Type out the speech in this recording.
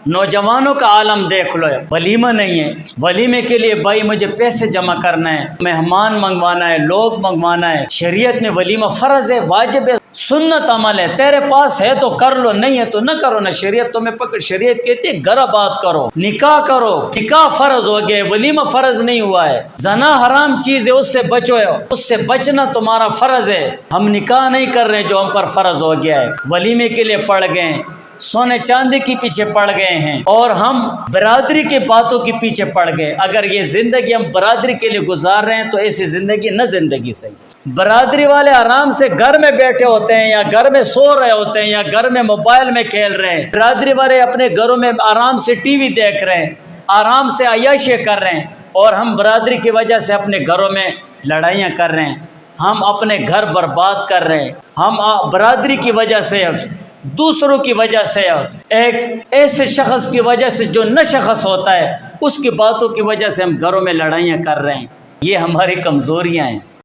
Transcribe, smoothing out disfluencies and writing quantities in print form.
نوجوانوں کا عالم دیکھ لو، ولیمہ نہیں ہے، ولیمے کے لیے بھائی مجھے پیسے جمع کرنا ہے، مہمان منگوانا ہے، لوگ منگوانا ہے۔ شریعت میں ولیمہ فرض ہے، واجب ہے، سنت عمل ہے۔ تیرے پاس ہے تو کر لو، نہیں ہے تو نہ کرو نا۔ شریعت تمہیں پکڑ، شریعت کہتی ہے گھر آباد کرو، نکاح کرو۔ نکاح فرض ہو گیا، ولیمہ فرض نہیں ہوا ہے۔ زنا حرام چیز ہے، اس سے بچو، اس سے بچنا تمہارا فرض ہے۔ ہم نکاح نہیں کر رہے جو ہم پر فرض ہو گیا ہے، ولیمے کے لیے پڑ گئے، سونے چاندی کے پیچھے پڑ گئے ہیں، اور ہم برادری کے باتوں کے پیچھے پڑ گئے۔ اگر یہ زندگی ہم برادری کے لیے گزار رہے ہیں تو ایسی زندگی نہ زندگی صحیح۔ برادری والے آرام سے گھر میں بیٹھے ہوتے ہیں، یا گھر میں سو رہے ہوتے ہیں، یا گھر میں موبائل میں کھیل رہے ہیں۔ برادری والے اپنے گھروں میں آرام سے ٹی وی دیکھ رہے ہیں، آرام سے عیاشی کر رہے ہیں، اور ہم برادری کی وجہ سے اپنے گھروں میں لڑائیاں کر رہے ہیں، ہم اپنے گھر برباد کر رہے ہیں۔ ہم برادری کی وجہ سے، دوسروں کی وجہ سے، ایک ایسے شخص کی وجہ سے جو نہ شخص ہوتا ہے، اس کی باتوں کی وجہ سے ہم گھروں میں لڑائیاں کر رہے ہیں۔ یہ ہماری کمزوریاں ہیں۔